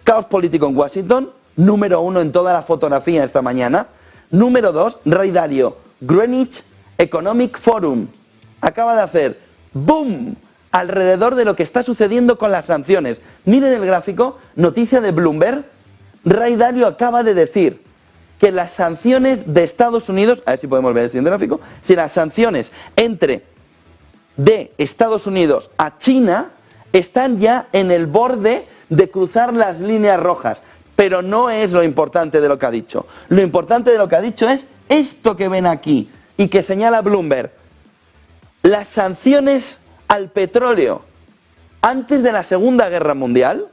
caos político en Washington, número 1 en toda la fotografía esta mañana. Número 2, Ray Dalio, Greenwich Economic Forum acaba de hacer ¡boom! Alrededor de lo que está sucediendo con las sanciones. Miren el gráfico, noticia de Bloomberg. Ray Dalio acaba de decir que las sanciones de Estados Unidos, a ver si podemos ver el siguiente gráfico, si las sanciones de Estados Unidos a China están ya en el borde de cruzar las líneas rojas. Pero no es lo importante de lo que ha dicho. Lo importante de lo que ha dicho es esto que ven aquí y que señala Bloomberg. Las sanciones al petróleo antes de la Segunda Guerra Mundial,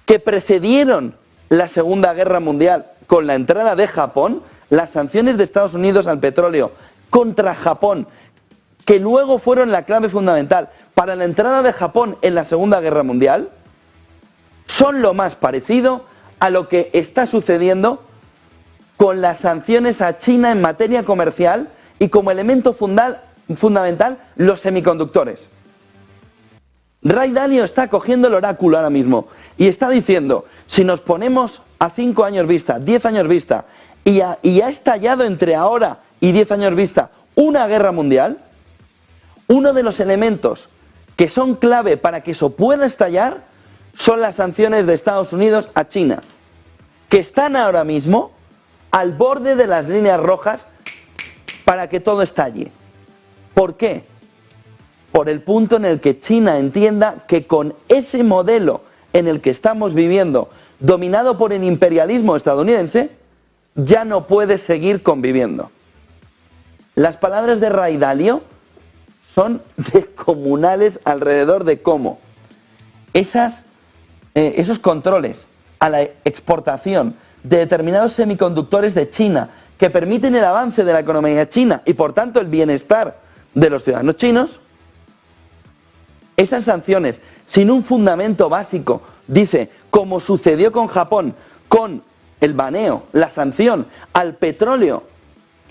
que precedieron la Segunda Guerra Mundial con la entrada de Japón, las sanciones de Estados Unidos al petróleo contra Japón, que luego fueron la clave fundamental para la entrada de Japón en la Segunda Guerra Mundial, son lo más parecido a lo que está sucediendo con las sanciones a China en materia comercial y como elemento fundamental los semiconductores. Ray Dalio está cogiendo el oráculo ahora mismo y está diciendo, si nos ponemos a 5 años vista, 10 años vista y ha estallado entre ahora y 10 años vista una guerra mundial, uno de los elementos que son clave para que eso pueda estallar son las sanciones de Estados Unidos a China, que están ahora mismo al borde de las líneas rojas para que todo estalle. ¿Por qué? Por el punto en el que China entienda que con ese modelo en el que estamos viviendo, dominado por el imperialismo estadounidense, ya no puede seguir conviviendo. Las palabras de Ray Dalio son descomunales alrededor de cómo esos controles a la exportación de determinados semiconductores de China que permiten el avance de la economía china y por tanto el bienestar de los ciudadanos chinos, esas sanciones sin un fundamento básico, dice, como sucedió con Japón, con el baneo, la sanción al petróleo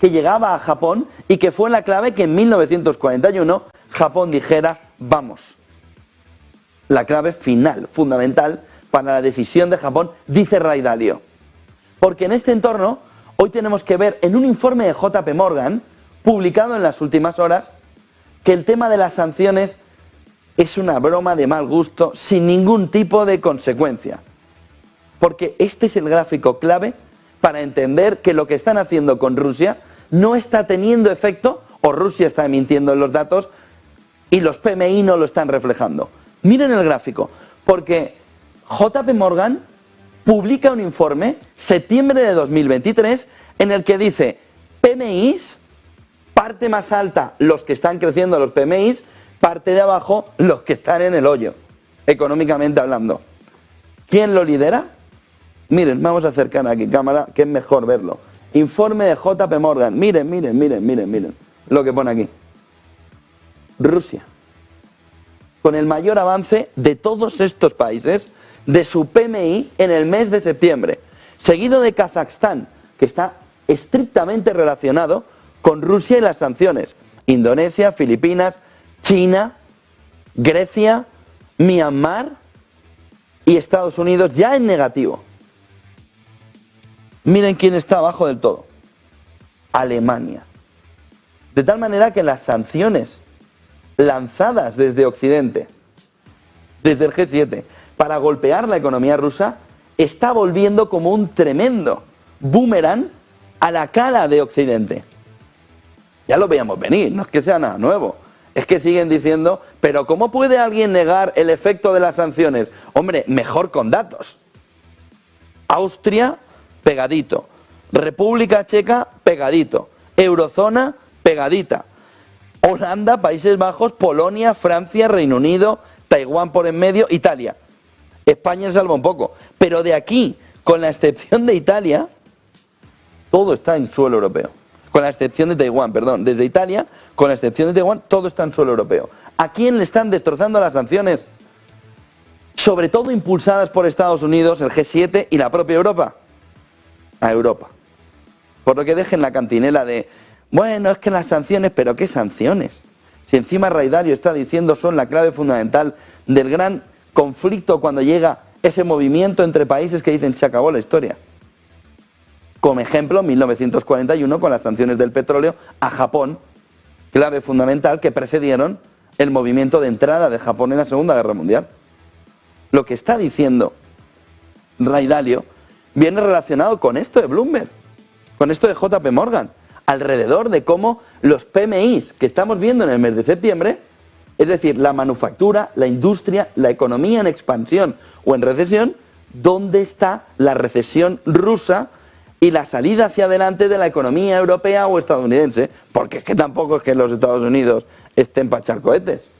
que llegaba a Japón y que fue la clave que en 1941 Japón dijera, vamos. La clave final, fundamental para la decisión de Japón, dice Ray Dalio. Porque en este entorno, hoy tenemos que ver en un informe de JP Morgan, publicado en las últimas horas, que el tema de las sanciones es una broma de mal gusto sin ningún tipo de consecuencia. Porque este es el gráfico clave para entender que lo que están haciendo con Rusia no está teniendo efecto, o Rusia está mintiendo en los datos y los PMI no lo están reflejando. Miren el gráfico, porque JP Morgan publica un informe, septiembre de 2023, en el que dice PMIs, parte más alta los que están creciendo los PMIs, parte de abajo los que están en el hoyo, económicamente hablando. ¿Quién lo lidera? Miren, vamos a acercar aquí cámara, que es mejor verlo. Informe de JP Morgan, miren lo que pone aquí. Rusia, con el mayor avance de todos estos países, de su PMI en el mes de septiembre, seguido de Kazajstán, que está estrictamente relacionado con Rusia y las sanciones, Indonesia, Filipinas, China, Grecia, Myanmar y Estados Unidos ya en negativo. Miren quién está abajo del todo, Alemania. De tal manera que las sanciones lanzadas desde Occidente, desde el G7, para golpear la economía rusa, está volviendo como un tremendo boomerang a la cara de Occidente. Ya lo veíamos venir, no es que sea nada nuevo. Es que siguen diciendo, pero ¿cómo puede alguien negar el efecto de las sanciones? Hombre, mejor con datos. Austria, pegadito. República Checa, pegadito. Eurozona, pegadita. Holanda, Países Bajos, Polonia, Francia, Reino Unido, Taiwán por en medio, Italia. España salva un poco. Pero de aquí, con la excepción de Italia, todo está en suelo europeo. Con la excepción de Taiwán, perdón. Desde Italia, con la excepción de Taiwán, todo está en suelo europeo. ¿A quién le están destrozando las sanciones? Sobre todo impulsadas por Estados Unidos, el G7 y la propia Europa. A Europa. Por lo que dejen la cantinela de, bueno, es que las sanciones, pero ¿qué sanciones? Si encima Ray Dalio está diciendo son la clave fundamental del gran conflicto cuando llega ese movimiento entre países que dicen se acabó la historia. Como ejemplo, 1941 con las sanciones del petróleo a Japón, clave fundamental que precedieron el movimiento de entrada de Japón en la Segunda Guerra Mundial. Lo que está diciendo Ray Dalio viene relacionado con esto de Bloomberg, con esto de JP Morgan, alrededor de cómo los PMIs que estamos viendo en el mes de septiembre, es decir, la manufactura, la industria, la economía en expansión o en recesión, ¿dónde está la recesión rusa y la salida hacia adelante de la economía europea o estadounidense? Porque es que tampoco es que los Estados Unidos estén para echar cohetes.